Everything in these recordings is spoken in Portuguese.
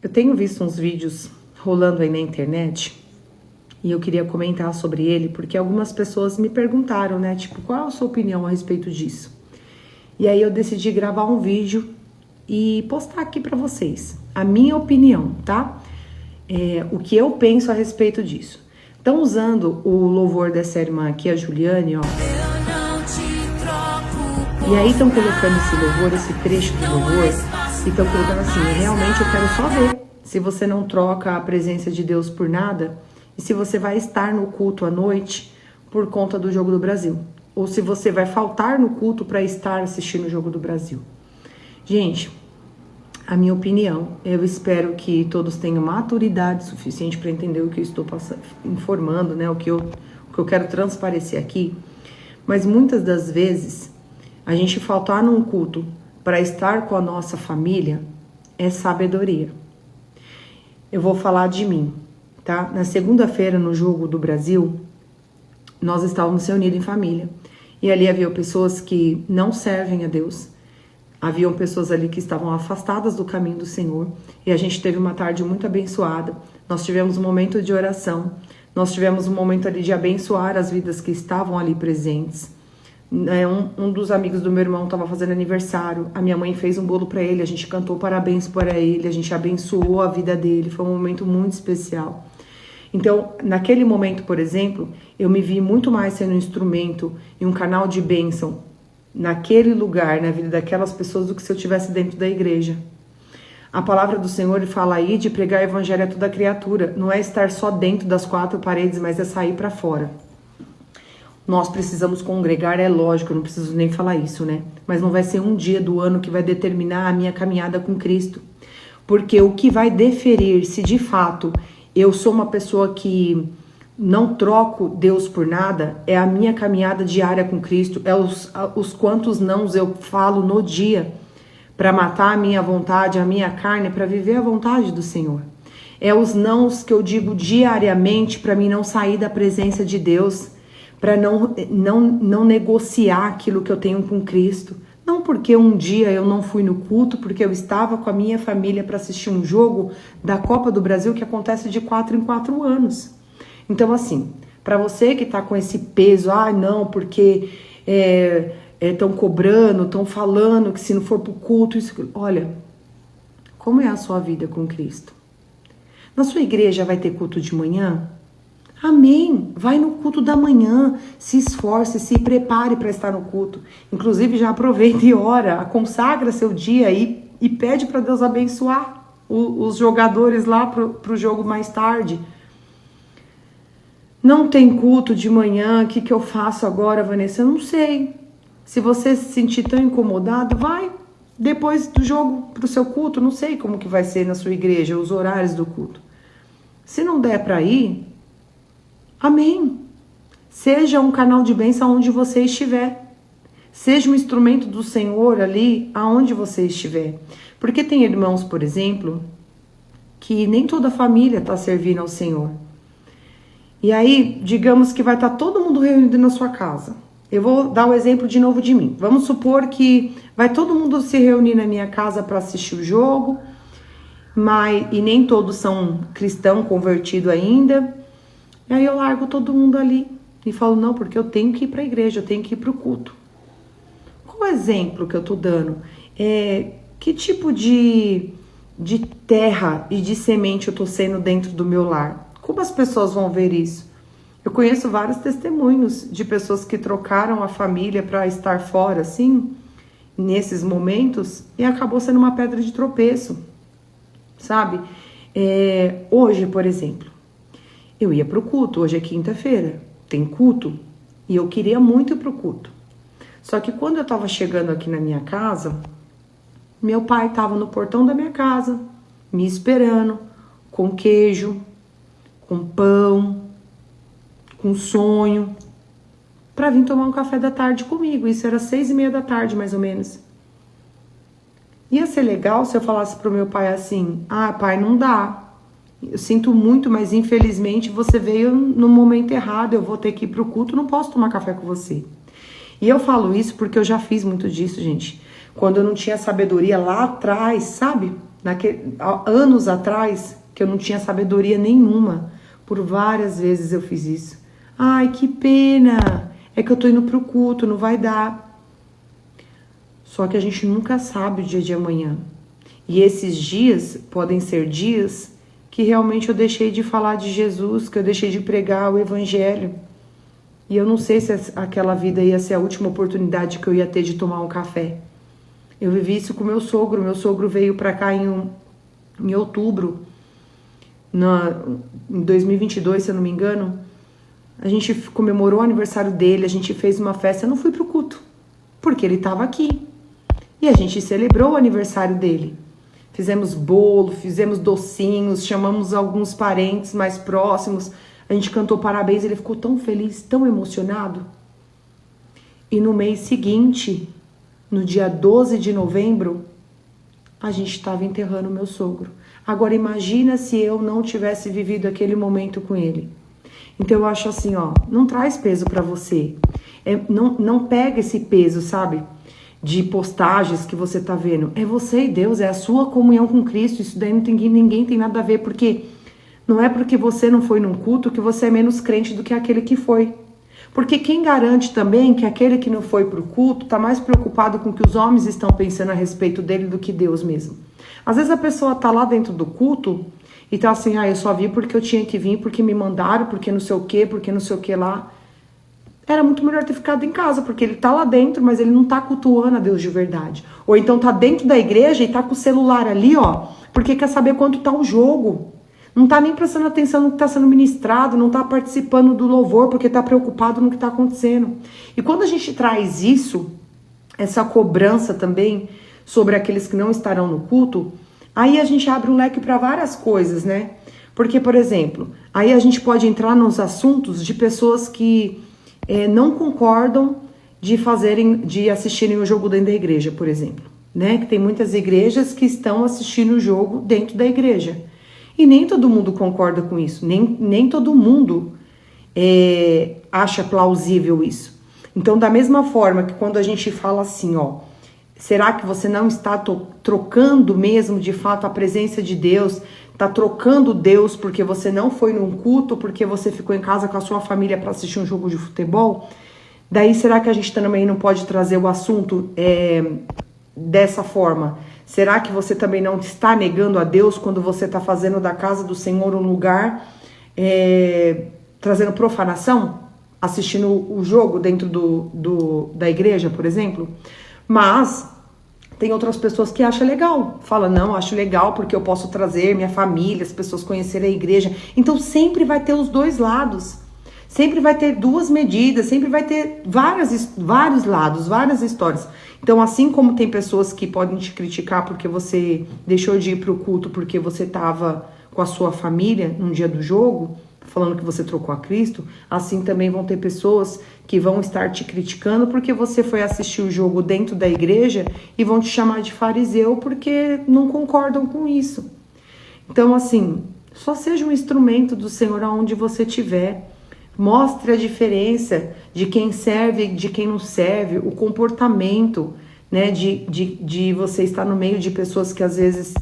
Eu tenho visto uns vídeos rolando aí na internet e eu queria comentar sobre ele porque algumas pessoas me perguntaram, né? Tipo, qual é a sua opinião a respeito disso? E aí eu decidi gravar um vídeo e postar aqui pra vocês a minha opinião, tá? O que eu penso a respeito disso. Estão usando o louvor dessa irmã aqui, a Juliane, ó. E aí estão colocando esse louvor, esse trecho do louvor, e estão colocando assim, realmente eu quero só ver se você não troca a presença de Deus por nada, e se você vai estar no culto à noite por conta do Jogo do Brasil, ou se você vai faltar no culto para estar assistindo o Jogo do Brasil. Gente, a minha opinião, eu espero que todos tenham maturidade suficiente para entender o que eu estou informando, né? O que eu quero transparecer aqui. Mas muitas das vezes, a gente faltar num culto para estar com a nossa família é sabedoria. Eu vou falar de mim, tá? Na segunda-feira, no Jogo do Brasil, nós estávamos reunidos em família. E ali havia pessoas que não servem a Deus. Haviam pessoas ali que estavam afastadas do caminho do Senhor. E a gente teve uma tarde muito abençoada. Nós tivemos um momento de oração. Nós tivemos um momento ali de abençoar as vidas que estavam ali presentes. Um dos amigos do meu irmão estava fazendo aniversário. A minha mãe fez um bolo para ele. A gente cantou parabéns para ele. A gente abençoou a vida dele. Foi um momento muito especial. Então, naquele momento, por exemplo, eu me vi muito mais sendo um instrumento e um canal de bênção naquele lugar, na vida daquelas pessoas, do que se eu estivesse dentro da igreja. A palavra do Senhor fala aí de pregar o evangelho a toda criatura. Não é estar só dentro das quatro paredes, mas é sair para fora. Nós precisamos congregar, é lógico, eu não preciso nem falar isso, né? Mas não vai ser um dia do ano que vai determinar a minha caminhada com Cristo. Porque o que vai definir se de fato eu sou uma pessoa que não troco Deus por nada, é a minha caminhada diária com Cristo, é os quantos nãos eu falo no dia para matar a minha vontade, a minha carne, para viver a vontade do Senhor. É os nãos que eu digo diariamente para mim não sair da presença de Deus, para não negociar aquilo que eu tenho com Cristo. Não porque um dia eu não fui no culto, porque eu estava com a minha família para assistir um jogo da Copa do Brasil que acontece de 4 em 4 anos. Então, assim, para você que está com esse peso, não, porque estão cobrando, estão falando que se não for para o culto, isso... Olha, como é a sua vida com Cristo? Na sua igreja vai ter culto de manhã? Amém, vai no culto da manhã, se esforce, se prepare para estar no culto. Inclusive já aproveita e ora, consagra seu dia e pede para Deus abençoar os jogadores lá para o jogo mais tarde. Não tem culto de manhã, o que eu faço agora, Vanessa? Eu não sei. Se você se sentir tão incomodado, vai depois do jogo para o seu culto. Não sei como que vai ser na sua igreja, os horários do culto. Se não der para ir, amém. Seja um canal de bênção onde você estiver. Seja um instrumento do Senhor ali, aonde você estiver. Porque tem irmãos, por exemplo, que nem toda a família está servindo ao Senhor. E aí, digamos que vai estar todo mundo reunido na sua casa. Eu vou dar o exemplo de novo de mim. Vamos supor que vai todo mundo se reunir na minha casa para assistir o jogo, e nem todos são cristão convertido ainda. E aí eu largo todo mundo ali e falo, não, porque eu tenho que ir para a igreja, eu tenho que ir para o culto. Qual o exemplo que eu tô dando? Que tipo de terra e de semente eu tô sendo dentro do meu lar? Como as pessoas vão ver isso? Eu conheço vários testemunhos de pessoas que trocaram a família para estar fora, assim, nesses momentos, e acabou sendo uma pedra de tropeço, sabe? Hoje, por exemplo, eu ia pro culto, hoje é quinta-feira, tem culto, e eu queria muito ir pro culto. Só que quando eu tava chegando aqui na minha casa, meu pai tava no portão da minha casa, me esperando, com queijo, com pão, com sonho, pra vir tomar um café da tarde comigo. Isso era 6:30 da tarde, mais ou menos. Ia ser legal se eu falasse pro meu pai assim, pai, não dá. Eu sinto muito, mas infelizmente você veio no momento errado, eu vou ter que ir pro culto, não posso tomar café com você. E eu falo isso porque eu já fiz muito disso, gente. Quando eu não tinha sabedoria lá atrás, sabe? Anos atrás, que eu não tinha sabedoria nenhuma, por várias vezes eu fiz isso. Ai, que pena, é que eu tô indo pro culto, não vai dar. Só que a gente nunca sabe o dia de amanhã. E esses dias podem ser dias que realmente eu deixei de falar de Jesus, que eu deixei de pregar o evangelho. E eu não sei se aquela vida ia ser a última oportunidade que eu ia ter de tomar um café. Eu vivi isso com meu sogro. Meu sogro veio para cá em outubro, em 2022, se eu não me engano. A gente comemorou o aniversário dele, a gente fez uma festa. Eu não fui pro culto, porque ele estava aqui. E a gente celebrou o aniversário dele. Fizemos bolo, fizemos docinhos, chamamos alguns parentes mais próximos. A gente cantou parabéns, ele ficou tão feliz, tão emocionado. E no mês seguinte, no dia 12 de novembro, a gente estava enterrando meu sogro. Agora imagina se eu não tivesse vivido aquele momento com ele. Então eu acho assim, ó, não traz peso para você. Não pega esse peso, sabe? De postagens que você tá vendo. É você e Deus, é a sua comunhão com Cristo. Isso daí ninguém tem nada a ver, porque não é porque você não foi num culto que você é menos crente do que aquele que foi. Porque quem garante também que aquele que não foi pro culto tá mais preocupado com o que os homens estão pensando a respeito dele do que Deus mesmo. Às vezes a pessoa tá lá dentro do culto e tá assim, eu só vi porque eu tinha que vir, porque me mandaram, porque não sei o que, porque não sei o que lá. Era muito melhor ter ficado em casa, porque ele tá lá dentro, mas ele não tá cultuando a Deus de verdade. Ou então tá dentro da igreja e tá com o celular ali, ó, porque quer saber quanto tá o jogo. Não tá nem prestando atenção no que tá sendo ministrado, não tá participando do louvor, porque tá preocupado no que tá acontecendo. E quando a gente traz isso, essa cobrança também sobre aqueles que não estarão no culto, aí a gente abre um leque para várias coisas, né? Porque, por exemplo, aí a gente pode entrar nos assuntos de pessoas que não concordam de assistirem o jogo dentro da igreja, por exemplo, né? Que tem muitas igrejas que estão assistindo o jogo dentro da igreja. E nem todo mundo concorda com isso, nem todo mundo acha plausível isso. Então, da mesma forma que quando a gente fala assim, ó, será que você não está trocando mesmo, de fato, a presença de Deus? Está trocando Deus porque você não foi num culto, porque você ficou em casa com a sua família para assistir um jogo de futebol? Daí, será que a gente também não pode trazer o assunto dessa forma? Será que você também não está negando a Deus quando você está fazendo da casa do Senhor um lugar, trazendo profanação? Assistindo o jogo dentro da igreja, por exemplo? Mas tem outras pessoas que acham legal. Fala, não, acho legal porque eu posso trazer minha família, as pessoas conhecerem a igreja. Então sempre vai ter os dois lados. Sempre vai ter duas medidas, sempre vai ter vários lados, várias histórias. Então, assim como tem pessoas que podem te criticar porque você deixou de ir para o culto porque você estava com a sua família num dia do jogo, falando que você trocou a Cristo, assim também vão ter pessoas que vão estar te criticando porque você foi assistir o jogo dentro da igreja e vão te chamar de fariseu porque não concordam com isso. Então, assim, só seja um instrumento do Senhor aonde você estiver. Mostre a diferença de quem serve e de quem não serve, o comportamento, né, de você estar no meio de pessoas que às vezes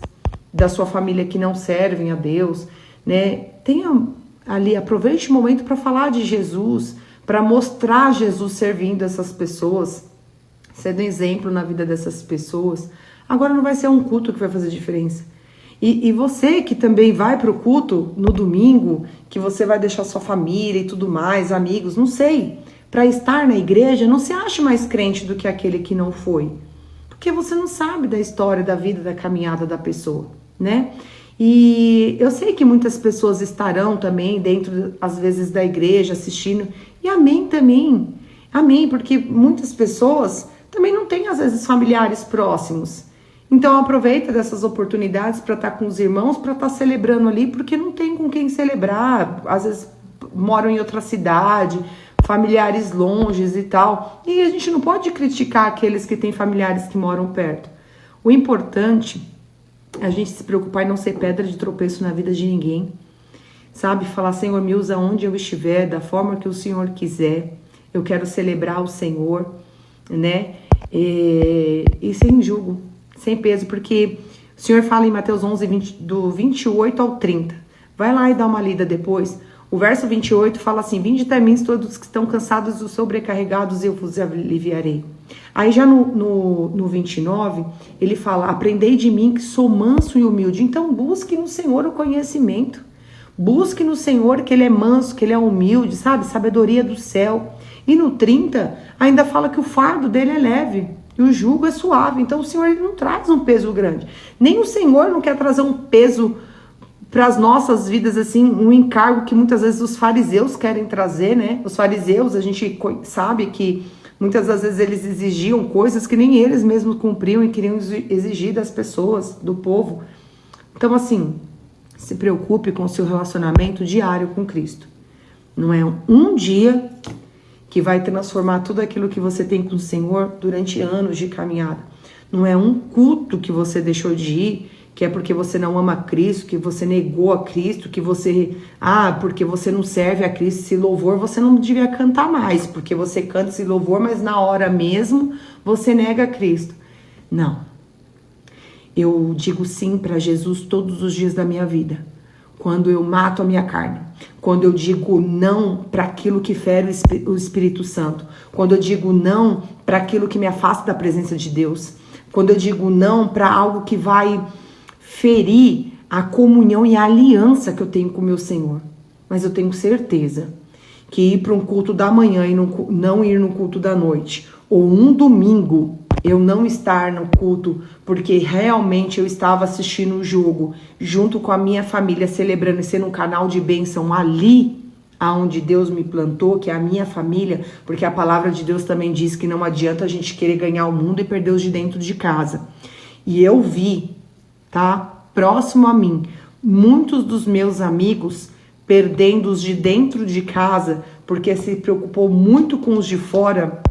da sua família que não servem a Deus, né? Tenha ali, aproveite o momento para falar de Jesus, para mostrar Jesus servindo essas pessoas, sendo exemplo na vida dessas pessoas. Agora não vai ser um culto que vai fazer diferença. E você que também vai para o culto no domingo, que você vai deixar sua família e tudo mais, amigos, não sei, para estar na igreja, não se ache mais crente do que aquele que não foi. Porque você não sabe da história, da vida, da caminhada da pessoa, né? E eu sei que muitas pessoas estarão também dentro, às vezes, da igreja assistindo, e amém também, amém, porque muitas pessoas também não têm, às vezes, familiares próximos. Então aproveita dessas oportunidades para estar com os irmãos, para estar celebrando ali, porque não tem com quem celebrar, às vezes moram em outra cidade, familiares longes e tal, e a gente não pode criticar aqueles que têm familiares que moram perto. O importante é a gente se preocupar em não ser pedra de tropeço na vida de ninguém, sabe? Falar, Senhor, me usa onde eu estiver, da forma que o Senhor quiser, eu quero celebrar o Senhor, né? E sem julgo, sem peso, porque O Senhor fala em Mateus 11, do 28 ao 30. Vai lá e dá uma lida depois. O verso 28 fala assim: vinde até mim todos que estão cansados e sobrecarregados, e eu vos aliviarei. Aí já no 29, ele fala: aprendei de mim que sou manso e humilde. Então busque no Senhor o conhecimento. Busque no Senhor que ele é manso, que ele é humilde, sabe? Sabedoria do céu. E no 30, ainda fala que o fardo dele é leve e o jugo é suave. Então o Senhor ele não traz um peso grande. Nem o Senhor não quer trazer um peso para as nossas vidas, assim, um encargo que muitas vezes os fariseus querem trazer, né? Os fariseus, a gente sabe que muitas das vezes eles exigiam coisas que nem eles mesmos cumpriam e queriam exigir das pessoas, do povo. Então, assim, se preocupe com o seu relacionamento diário com Cristo. Não é um dia que vai transformar tudo aquilo que você tem com o Senhor durante anos de caminhada. Não é um culto que você deixou de ir, que é porque você não ama Cristo, que você negou a Cristo, que você... porque você não serve a Cristo. Esse louvor você não devia cantar mais, porque você canta esse louvor, mas na hora mesmo você nega a Cristo. Não. Eu digo sim para Jesus todos os dias da minha vida. Quando eu mato a minha carne. Quando eu digo não para aquilo que fere o Espírito Santo. Quando eu digo não para aquilo que me afasta da presença de Deus. Quando eu digo não para algo que vai ferir a comunhão e a aliança que eu tenho com o meu Senhor. Mas eu tenho certeza que ir para um culto da manhã e não ir no culto da noite, ou um domingo eu não estar no culto porque realmente eu estava assistindo o jogo junto com a minha família, celebrando e sendo um canal de bênção ali aonde Deus me plantou, que é a minha família, porque a palavra de Deus também diz que não adianta a gente querer ganhar o mundo e perder os de dentro de casa. E eu vi, tá? Próximo a mim, muitos dos meus amigos perdendo os de dentro de casa porque se preocupou muito com os de fora,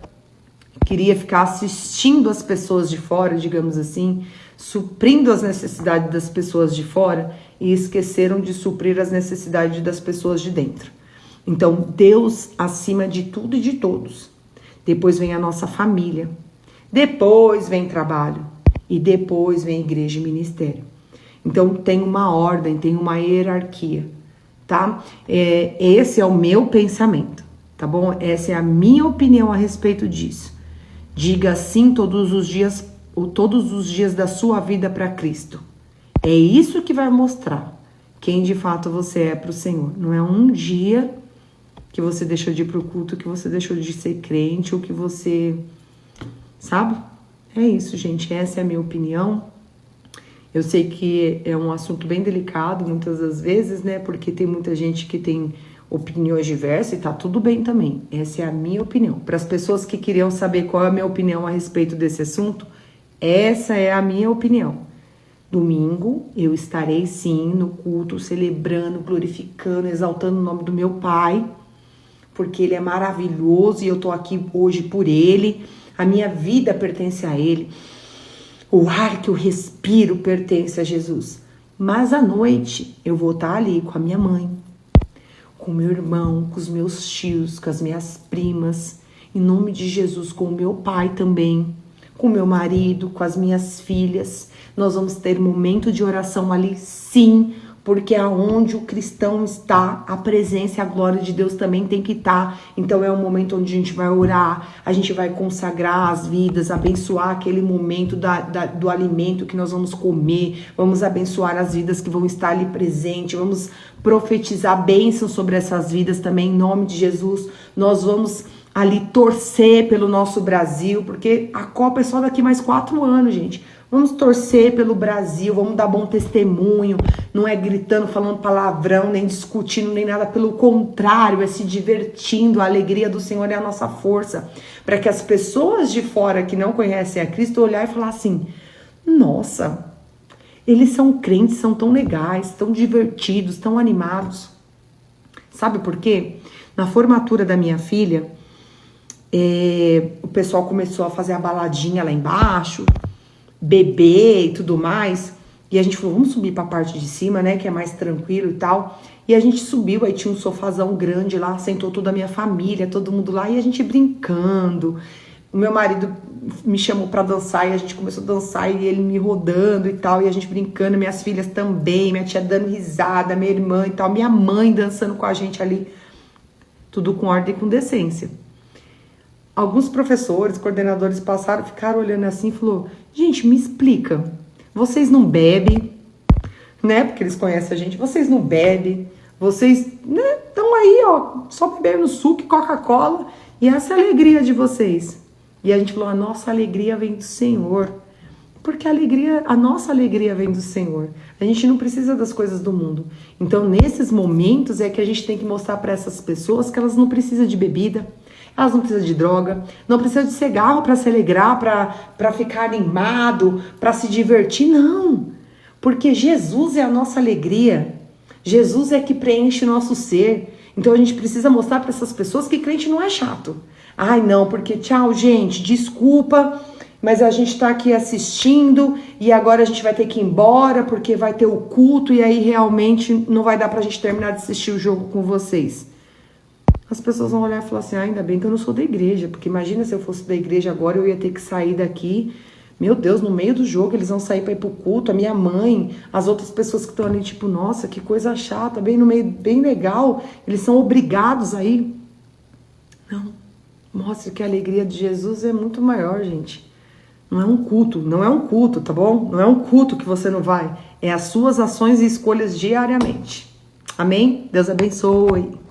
queria ficar assistindo as pessoas de fora, digamos assim, suprindo as necessidades das pessoas de fora e esqueceram de suprir as necessidades das pessoas de dentro. Então, Deus acima de tudo e de todos. Depois vem a nossa família, depois vem trabalho e depois vem igreja e ministério. Então tem uma ordem, tem uma hierarquia, tá? Esse é o meu pensamento, tá bom? Essa é a minha opinião a respeito disso. Diga sim todos os dias da sua vida para Cristo. É isso que vai mostrar quem de fato você é para o Senhor. Não é um dia que você deixou de ir para o culto, que você deixou de ser crente ou que você... Sabe? É isso, gente. Essa é a minha opinião. Eu sei que é um assunto bem delicado muitas das vezes, né? Porque tem muita gente que tem opiniões diversas e tá tudo bem também. Essa é a minha opinião. Para as pessoas que queriam saber qual é a minha opinião a respeito desse assunto, essa é a minha opinião. Domingo eu estarei sim no culto, celebrando, glorificando, exaltando o nome do meu Pai, porque Ele é maravilhoso e eu tô aqui hoje por Ele. A minha vida pertence a Ele. O ar que eu respiro pertence a Jesus. Mas à noite eu vou estar ali com a minha mãe, com meu irmão, com os meus tios, com as minhas primas, em nome de Jesus, com o meu pai também, com o meu marido, com as minhas filhas. Nós vamos ter momento de oração ali, sim, porque aonde o cristão está, a presença e a glória de Deus também tem que estar. Então é um momento onde a gente vai orar, a gente vai consagrar as vidas, abençoar aquele momento do alimento que nós vamos comer, vamos abençoar as vidas que vão estar ali presentes, vamos profetizar bênçãos sobre essas vidas também, em nome de Jesus. Nós vamos ali torcer pelo nosso Brasil, porque a Copa é só daqui mais 4 anos, gente. Vamos torcer pelo Brasil, vamos dar bom testemunho, não é gritando, falando palavrão, nem discutindo, nem nada. Pelo contrário, é se divertindo. A alegria do Senhor é a nossa força. Para que as pessoas de fora que não conhecem a Cristo olhar e falar assim: nossa, eles são crentes, são tão legais, tão divertidos, tão animados. Sabe por quê? Na formatura da minha filha, o pessoal começou a fazer a baladinha lá embaixo, beber e tudo mais, e a gente falou, vamos subir pra parte de cima, né, que é mais tranquilo e tal, e a gente subiu, aí tinha um sofazão grande lá, sentou toda a minha família, todo mundo lá, e a gente brincando, o meu marido me chamou pra dançar e a gente começou a dançar e ele me rodando e tal, e a gente brincando, minhas filhas também, minha tia dando risada, minha irmã e tal, minha mãe dançando com a gente ali, tudo com ordem e com decência. Alguns professores, coordenadores passaram, ficaram olhando assim e falou, gente, me explica, vocês não bebem, né, porque eles conhecem a gente, vocês não bebem, vocês, né, estão aí, ó, só bebendo suco e Coca-Cola, e essa é a alegria de vocês. E a gente falou, a nossa alegria vem do Senhor. Porque a nossa alegria vem do Senhor. A gente não precisa das coisas do mundo. Então, nesses momentos é que a gente tem que mostrar para essas pessoas que elas não precisam de bebida, elas não precisam de droga, não precisam de cigarro para se alegrar, para ficar animado, para se divertir. Não. Porque Jesus é a nossa alegria. Jesus é que preenche o nosso ser. Então a gente precisa mostrar para essas pessoas que crente não é chato. Ai não, porque tchau gente, desculpa, mas a gente tá aqui assistindo e agora a gente vai ter que ir embora porque vai ter o culto e aí realmente não vai dar pra gente terminar de assistir o jogo com vocês. As pessoas vão olhar e falar assim, ainda bem que eu não sou da igreja, porque imagina se eu fosse da igreja agora eu ia ter que sair daqui. Meu Deus, no meio do jogo eles vão sair para ir pro culto, a minha mãe, as outras pessoas que estão ali, tipo, nossa, que coisa chata, bem no meio, bem legal, eles são obrigados a ir. Não, mostra que a alegria de Jesus é muito maior, gente. Não é um culto, tá bom? Não é um culto que você não vai, é as suas ações e escolhas diariamente. Amém? Deus abençoe.